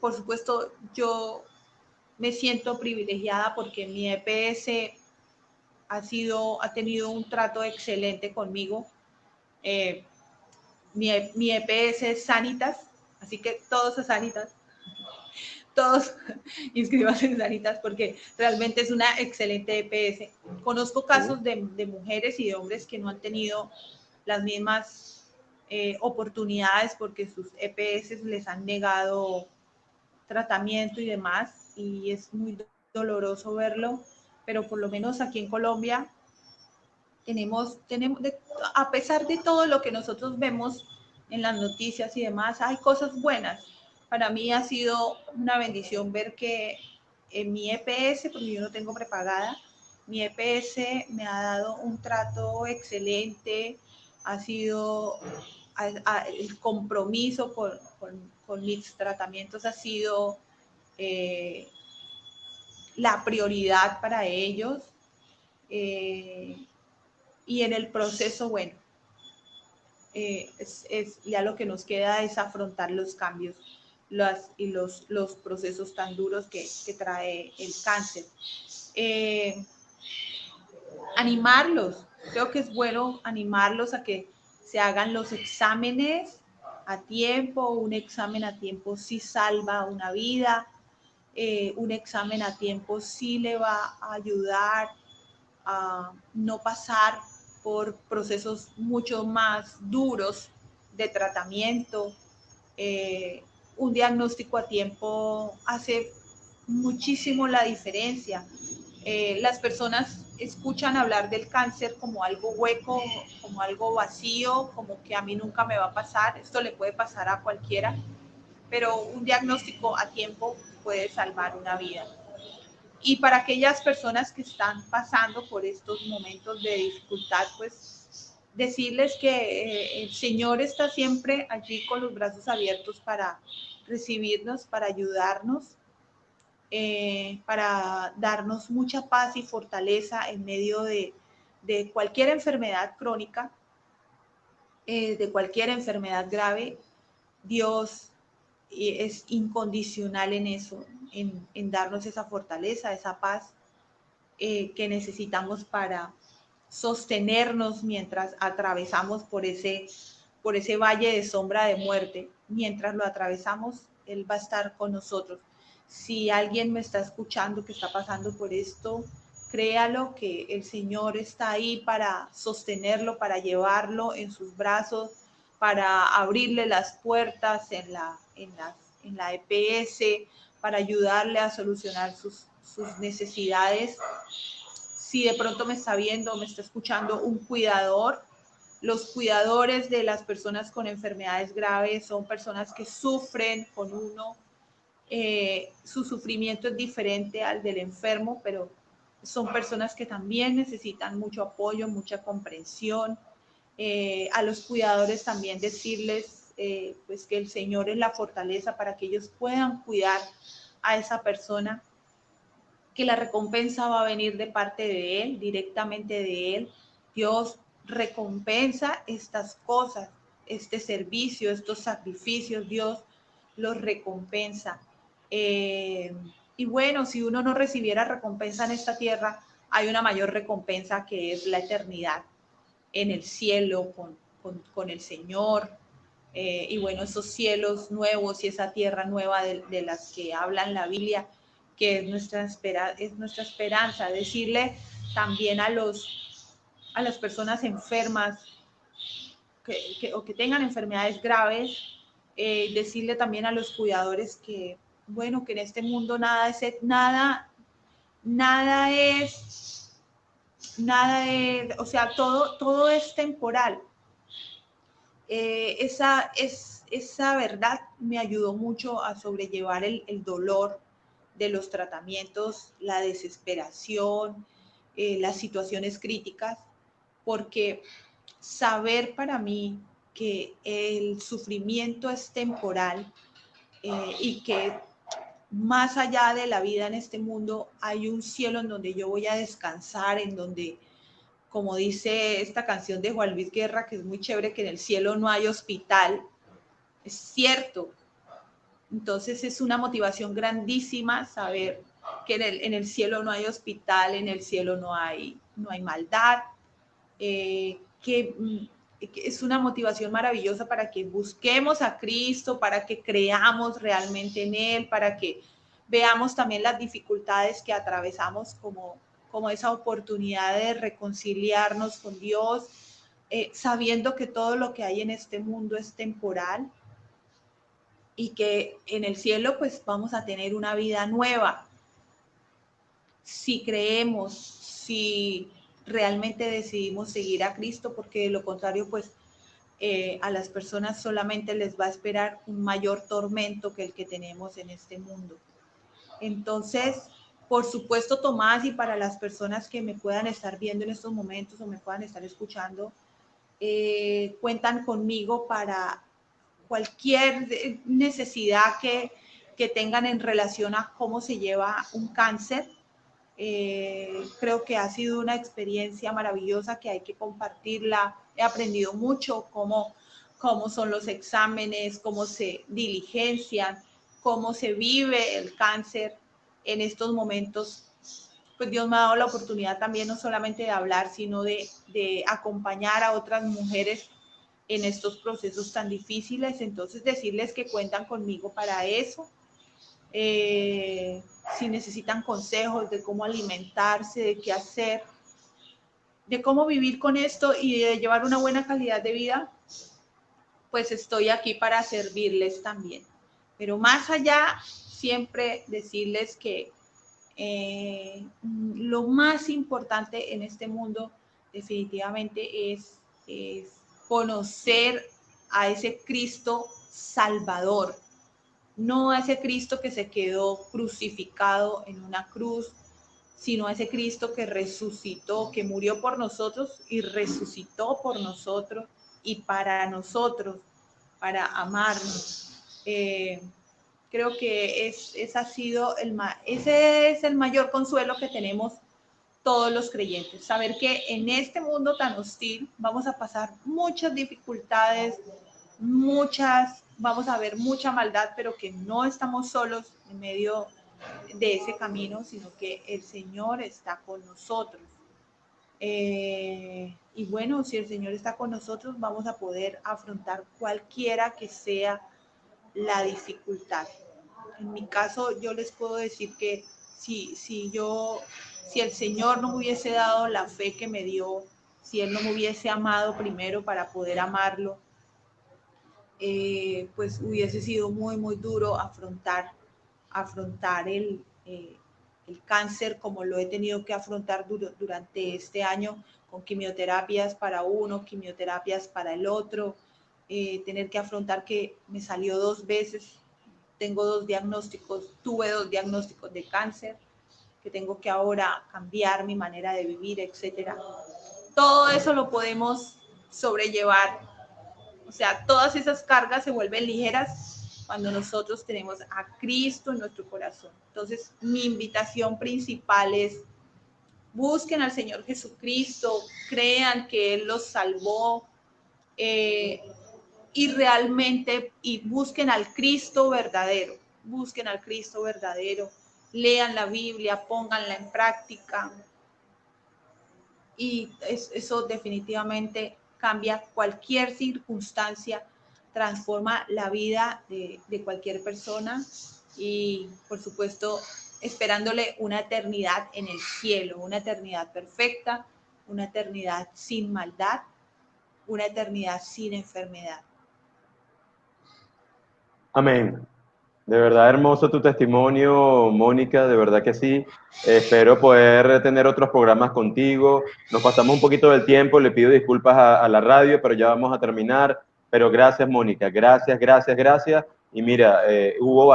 Por supuesto, yo me siento privilegiada porque mi EPS ha tenido un trato excelente conmigo. Mi EPS es Sanitas, así que todos a Sanitas, todos inscríbanse en Sanitas porque realmente es una excelente EPS. Conozco casos de mujeres y de hombres que no han tenido las mismas oportunidades porque sus EPS les han negado tratamiento y demás, y es muy doloroso verlo. pero por lo menos aquí en Colombia a pesar de todo lo que nosotros vemos en las noticias y demás, hay cosas buenas. Para mí ha sido una bendición ver que en mi EPS, porque yo no tengo prepagada, mi EPS me ha dado un trato excelente, ha sido el compromiso con mis tratamientos ha sido la prioridad para ellos. Y en el proceso, bueno, ya lo que nos queda es afrontar los cambios y los procesos tan duros que trae el cáncer. Animarlos, creo que es bueno animarlos a que se hagan los exámenes a tiempo. Un examen a tiempo sí salva una vida, un examen a tiempo sí le va a ayudar a no pasar por procesos mucho más duros de tratamiento. Un diagnóstico a tiempo hace muchísimo la diferencia. Las personas escuchan hablar del cáncer como algo hueco, como algo vacío, como que a mí nunca me va a pasar. Esto le puede pasar a cualquiera, pero un diagnóstico a tiempo puede salvar una vida. Y para aquellas personas que están pasando por estos momentos de dificultad, pues decirles que el Señor está siempre allí con los brazos abiertos para recibirnos, para ayudarnos, para darnos mucha paz y fortaleza en medio de cualquier enfermedad crónica, de cualquier enfermedad grave. Dios es incondicional en eso, en darnos esa fortaleza, esa paz que necesitamos para sostenernos mientras atravesamos por ese valle de sombra de muerte. Mientras lo atravesamos, Él va a estar con nosotros. Si alguien me está escuchando que está pasando por esto, créalo que el Señor está ahí para sostenerlo, para llevarlo en sus brazos, para abrirle las puertas en la EPS, para ayudarle a solucionar sus necesidades. Si de pronto me está viendo, me está escuchando un cuidador, los cuidadores de las personas con enfermedades graves son personas que sufren con uno. Su sufrimiento es diferente al del enfermo, pero son personas que también necesitan mucho apoyo, mucha comprensión. A los cuidadores también decirles pues que el Señor es la fortaleza para que ellos puedan cuidar a esa persona, que la recompensa va a venir de parte de Él, directamente de Él. Dios recompensa estas cosas, este servicio, estos sacrificios, Dios los recompensa. Y bueno, si uno no recibiera recompensa en esta tierra, hay una mayor recompensa que es la eternidad en el cielo con el Señor. Y bueno, esos cielos nuevos y esa tierra nueva de las que habla en la Biblia, que es nuestra esperanza. Decirle también a las personas enfermas o que tengan enfermedades graves, decirle también a los cuidadores que, bueno, que en este mundo nada es, o sea, todo es temporal. Esa verdad me ayudó mucho a sobrellevar el dolor de los tratamientos, la desesperación, las situaciones críticas, porque saber para mí que el sufrimiento es temporal, y que más allá de la vida en este mundo hay un cielo en donde yo voy a descansar, en donde, como dice esta canción de Juan Luis Guerra, que es muy chévere, que en el cielo no hay hospital. Es cierto. Entonces es una motivación grandísima saber que en el cielo no hay hospital, en el cielo no hay maldad, que es una motivación maravillosa para que busquemos a Cristo, para que creamos realmente en Él, para que veamos también las dificultades que atravesamos como esa oportunidad de reconciliarnos con Dios, sabiendo que todo lo que hay en este mundo es temporal y que en el cielo pues vamos a tener una vida nueva. si creemos, si realmente decidimos seguir a Cristo, porque de lo contrario, pues a las personas solamente les va a esperar un mayor tormento que el que tenemos en este mundo. Entonces, por supuesto, Tomás, y para las personas que me puedan estar viendo en estos momentos o me puedan estar escuchando, cuentan conmigo para cualquier necesidad que tengan en relación a cómo se lleva un cáncer. Creo que ha sido una experiencia maravillosa que hay que compartirla. He aprendido mucho cómo son los exámenes, cómo se diligencian, cómo se vive el cáncer en estos momentos. Pues Dios me ha dado la oportunidad también no solamente de hablar, sino de acompañar a otras mujeres en estos procesos tan difíciles. Entonces decirles que cuentan conmigo para eso. Si necesitan consejos de cómo alimentarse, de qué hacer, de cómo vivir con esto y de llevar una buena calidad de vida, pues estoy aquí para servirles también. Pero más allá, siempre decirles que lo más importante en este mundo definitivamente es conocer a ese Cristo Salvador, no a ese Cristo que se quedó crucificado en una cruz, sino a ese Cristo que resucitó, que murió por nosotros y resucitó por nosotros y para nosotros, para amarnos. Creo que ese es el mayor consuelo que tenemos todos los creyentes, saber que en este mundo tan hostil vamos a pasar muchas dificultades, vamos a ver mucha maldad, pero que no estamos solos en medio de ese camino, sino que el Señor está con nosotros. Y bueno, si el Señor está con nosotros, vamos a poder afrontar cualquiera que sea la dificultad. En mi caso, yo les puedo decir que si el Señor no me hubiese dado la fe que me dio, si Él no me hubiese amado primero para poder amarlo, pues hubiese sido muy, muy duro afrontar el cáncer como lo he tenido que afrontar durante este año, con quimioterapias para uno, quimioterapias para el otro, tener que afrontar que me salió 2 veces, tengo 2 diagnósticos, tuve 2 diagnósticos de cáncer, que tengo que ahora cambiar mi manera de vivir, etcétera. Todo eso lo podemos sobrellevar. O sea, todas esas cargas se vuelven ligeras cuando nosotros tenemos a Cristo en nuestro corazón. Entonces, mi invitación principal es: busquen al Señor Jesucristo, crean que Él los salvó, y realmente, y busquen al Cristo verdadero, lean la Biblia, pónganla en práctica, y eso definitivamente cambia cualquier circunstancia, transforma la vida de cualquier persona, y por supuesto esperándole una eternidad en el cielo, una eternidad perfecta, una eternidad sin maldad, una eternidad sin enfermedad. Amén. De verdad hermoso tu testimonio, Mónica, de verdad que sí. Espero poder tener otros programas contigo. Nos pasamos un poquito del tiempo, le pido disculpas a la radio, pero ya vamos a terminar. Pero gracias, Mónica, gracias, gracias, gracias. Y mira, hubo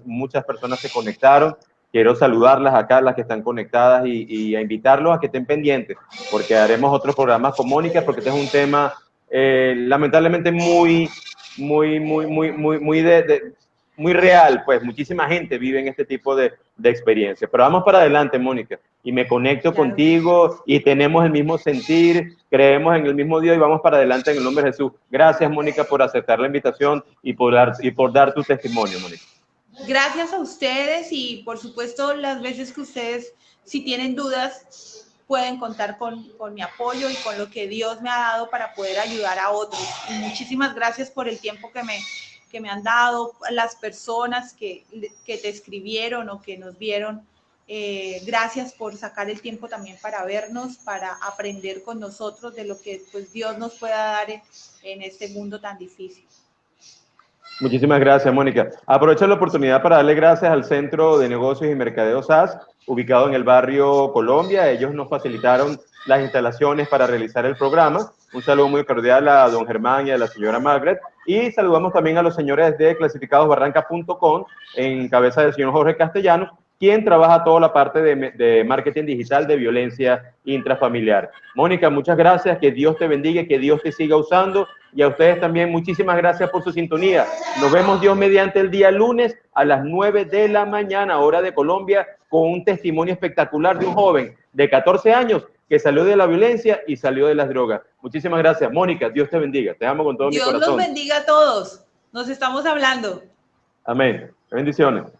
muchas personas se conectaron. Quiero saludarlas acá, las que están conectadas, y a invitarlos a que estén pendientes, porque haremos otros programas con Mónica, porque este es un tema lamentablemente muy muy real, pues muchísima gente vive en este tipo de experiencias. Pero vamos para adelante, Mónica, y me conecto contigo y tenemos el mismo sentir, creemos en el mismo Dios y vamos para adelante en el nombre de Jesús. Gracias, Mónica, por aceptar la invitación y por dar tu testimonio, Mónica. Gracias a ustedes, y por supuesto las veces que ustedes, si tienen dudas, pueden contar con mi apoyo y con lo que Dios me ha dado para poder ayudar a otros. Y muchísimas gracias por el tiempo que me han dado, las personas que te escribieron o que nos vieron. Gracias por sacar el tiempo también para vernos, para aprender con nosotros de lo que pues Dios nos pueda dar en este mundo tan difícil. Muchísimas gracias, Mónica. Aprovecho la oportunidad para darle gracias al Centro de Negocios y Mercadeo SAS, ubicado en el barrio Colombia. Ellos nos facilitaron las instalaciones para realizar el programa. Un saludo muy cordial a don Germán y a la señora Margaret. Y saludamos también a los señores de clasificadosbarranca.com en cabeza del señor Jorge Castellanos, quien trabaja toda la parte de marketing digital de violencia intrafamiliar. Mónica, muchas gracias, que Dios te bendiga, que Dios te siga usando, y a ustedes también muchísimas gracias por su sintonía. Nos vemos Dios mediante el día lunes a las 9 de la mañana, hora de Colombia, con un testimonio espectacular de un joven de 14 años que salió de la violencia y salió de las drogas. Muchísimas gracias, Mónica, Dios te bendiga, te amo con todo mi corazón. Dios los bendiga a todos, nos estamos hablando. Amén, bendiciones.